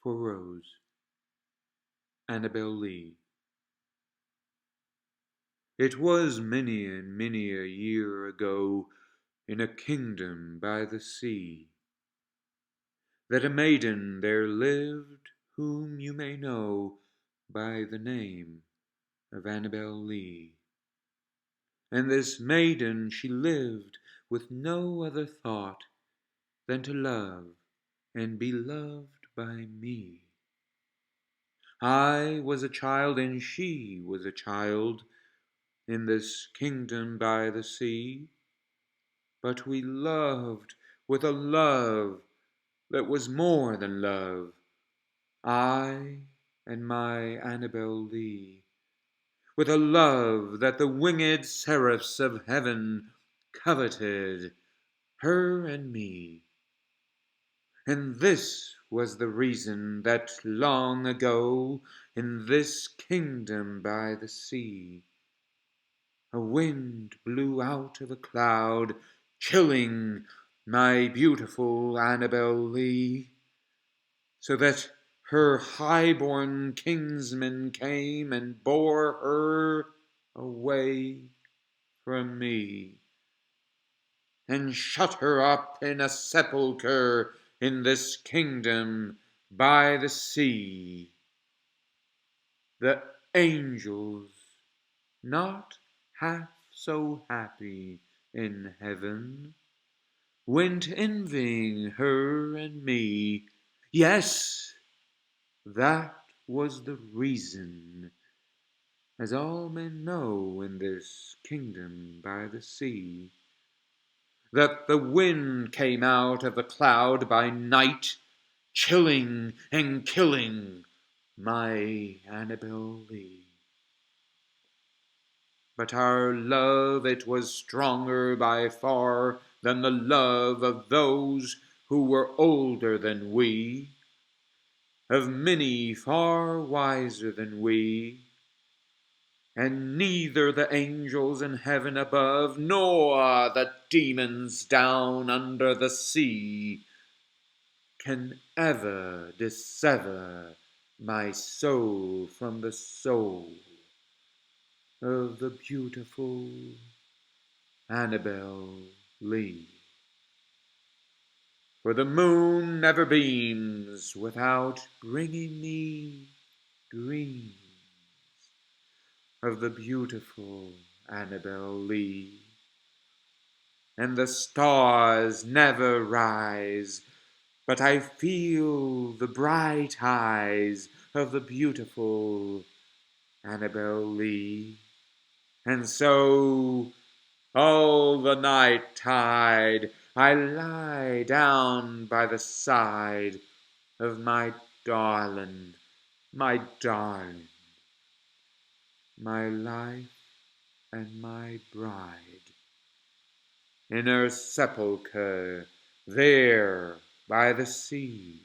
for Rose. Annabel Lee. It was many and many a year ago, in a kingdom by the sea, that a maiden there lived whom you may know by the name of Annabel Lee. And this maiden she lived with no other thought than to love and be loved by me. I was a child and she was a child in this kingdom by the sea, but we loved with a love that was more than love, I and my Annabel Lee, with a love that the wingèd seraphs of heaven coveted, her and me. And this was the reason that long ago, in this kingdom by the sea, a wind blew out of a cloud, chilling my beautiful Annabel Lee, so that her highborn kinsmen came and bore her away from me, and shut her up in a sepulchre in this kingdom by the sea. The angels, not half so happy in heaven, went envying her and me. Yes, that was the reason, as all men know in this kingdom by the sea, that the wind came out of the cloud by night, chilling and killing my Annabel Lee. But our love, it was stronger by far than the love of those who were older than we, of many far wiser than we, and neither the angels in heaven above, nor the demons down under the sea, can ever dissever my soul from the soul of the beautiful Annabel Lee. For the moon never beams without bringing me dreams of the beautiful Annabel Lee, and the stars never rise but I feel the bright eyes of the beautiful Annabel Lee. And so all the night tide I lie down by the side of my darling, my darling, my life and my bride, in her sepulchre there by the sea,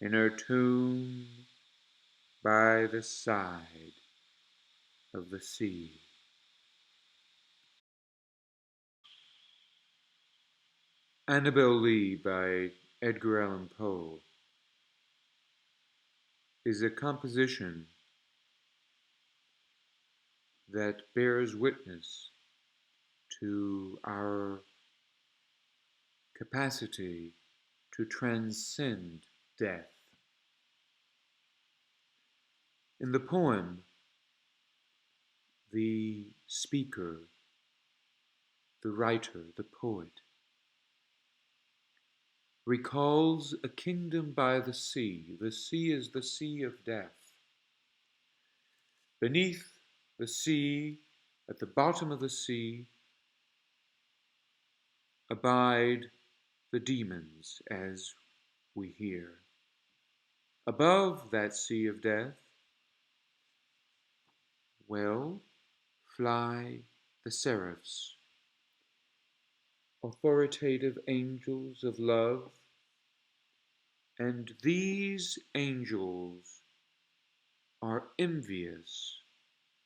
in her tomb by the side of the sea. Annabel Lee by Edgar Allan Poe is a composition that bears witness to our capacity to transcend death. In the poem, the speaker, the writer, the poet, recalls a kingdom by the sea. The sea is the sea of death. Beneath the sea, at the bottom of the sea, abide the demons, as we hear. Above that sea of death, well, fly the seraphs, authoritative angels of love, and these angels are envious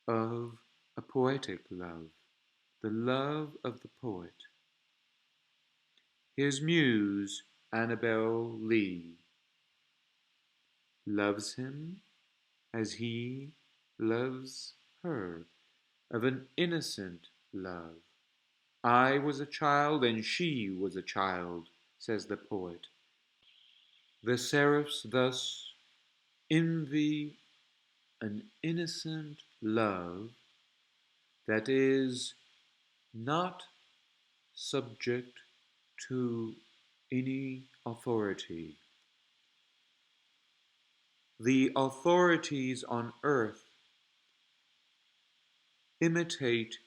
of a poetic love, the love of the poet. His muse, Annabel Lee, loves him as he loves her, of an innocent love. I was a child and she was a child, says the poet. The seraphs thus envy an innocent love that is not subject to any authority. The authorities on earth imitate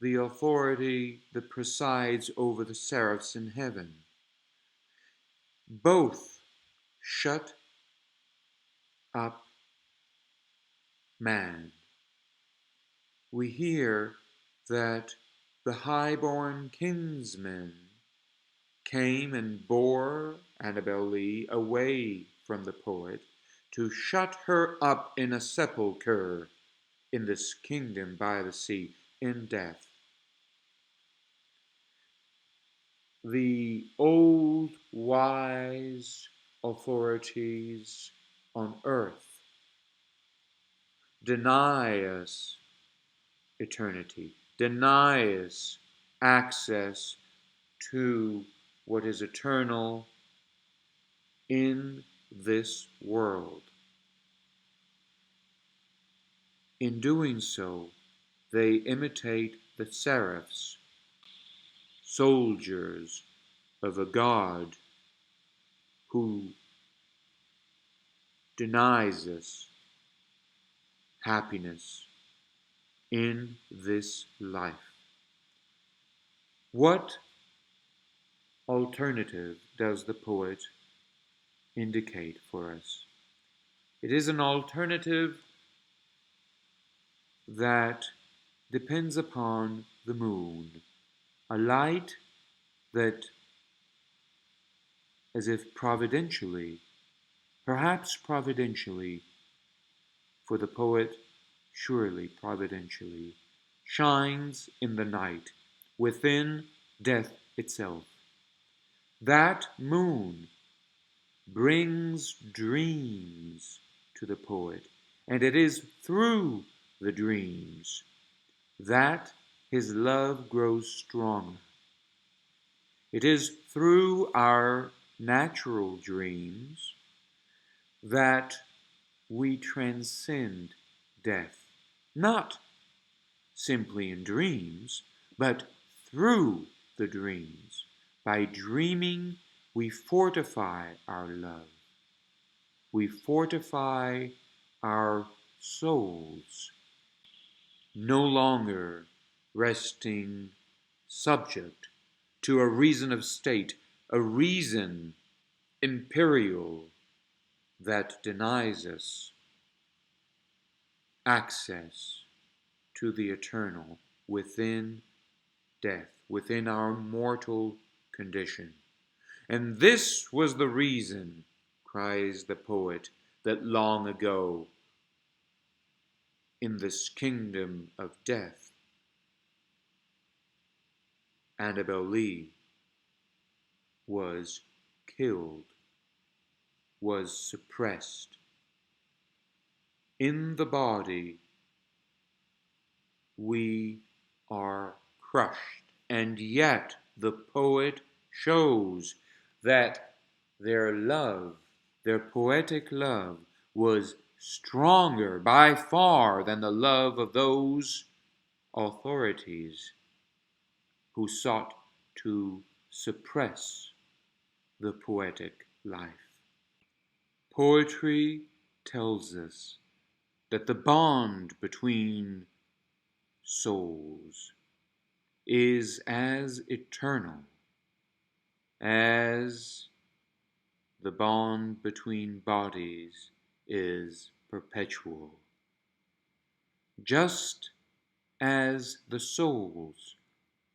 the authority that presides over the seraphs in heaven. Both shut up man. We hear that the highborn kinsmen came and bore Annabel Lee away from the poet to shut her up in a sepulchre in this kingdom by the sea, in death. The old wise authorities on earth deny us eternity, deny us access to what is eternal in this world. In doing so, they imitate the seraphs, soldiers of a God who denies us happiness in this life. What alternative does the poet indicate for us? It is an alternative that depends upon the moon, a light that, as if providentially, perhaps providentially, for the poet, surely providentially, shines in the night within death itself. That moon brings dreams to the poet, and it is through the dreams that his love grows stronger. It is through our natural dreams that we transcend death, not simply in dreams, but through the dreams. By dreaming, we fortify our love. We fortify our souls, no longer resting subject to a reason of state, a reason imperial that denies us access to the eternal within death, within our mortal condition. And this was the reason, cries the poet, that long ago, in this kingdom of death, Annabel Lee was killed, was suppressed. In the body, we are crushed, and yet the poet shows that their love, their poetic love, was stronger by far than the love of those authorities who sought to suppress the poetic life. Poetry tells us that the bond between souls is as eternal as the bond between bodies is perpetual. Just as the souls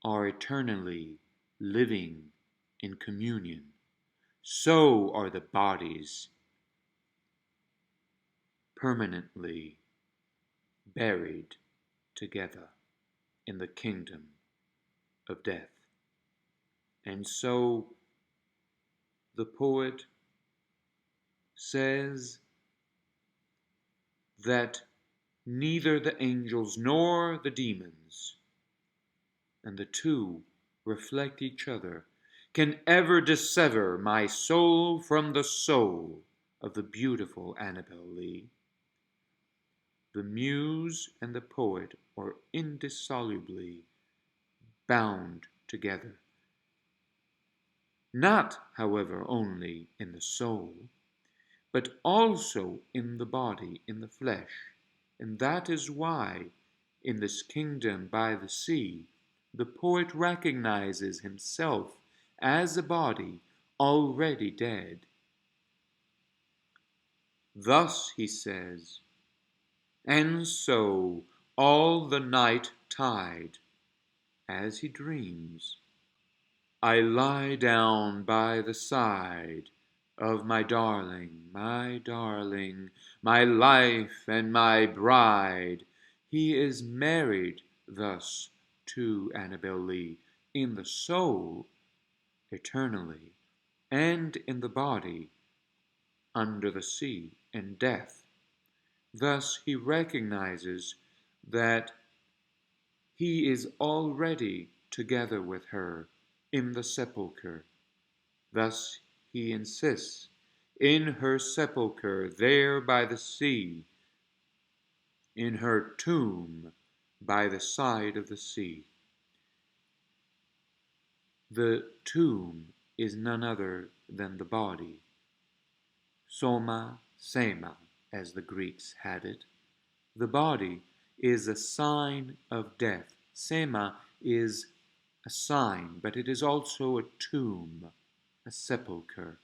are eternally living in communion, so are the bodies permanently buried together in the kingdom of death. And so the poet says that neither the angels nor the demons, and the two reflect each other, can ever dissever my soul from the soul of the beautiful Annabel Lee. The muse and the poet are indissolubly bound together, not, however, only in the soul, but also in the body, in the flesh. And that is why, in this kingdom by the sea, the poet recognizes himself as a body already dead. Thus he says, and so all the night tide, as he dreams, I lie down by the side of my darling, my life and my bride. He is married thus to Annabel Lee in the soul eternally, and in the body under the sea in death. Thus he recognizes that he is already together with her in the sepulchre. Thus he insists, in her sepulchre there by the sea, in her tomb by the side of the sea. The tomb is none other than the body. Soma, sema, as the Greeks had it. The body is a sign of death. Sema is a sign, but it is also a tomb, a sepulchre.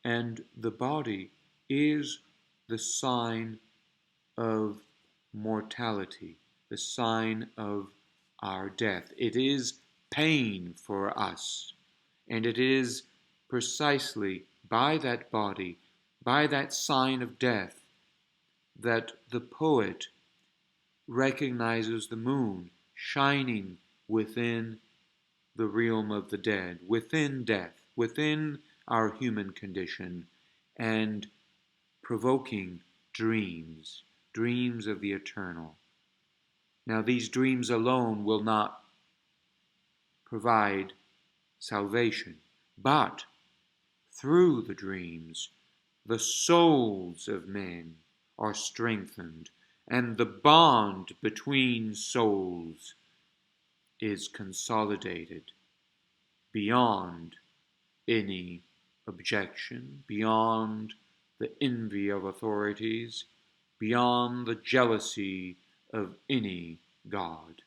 And the body is the sign of mortality, the sign of our death. It is pain for us, and it is precisely by that body, by that sign of death, that the poet recognizes the moon shining within the realm of the dead, within death, within our human condition, and provoking dreams, dreams of the eternal. Now, these dreams alone will not provide salvation, but through the dreams, the souls of men are strengthened, and the bond between souls is consolidated beyond any objection, beyond the envy of authorities, beyond the jealousy of any God.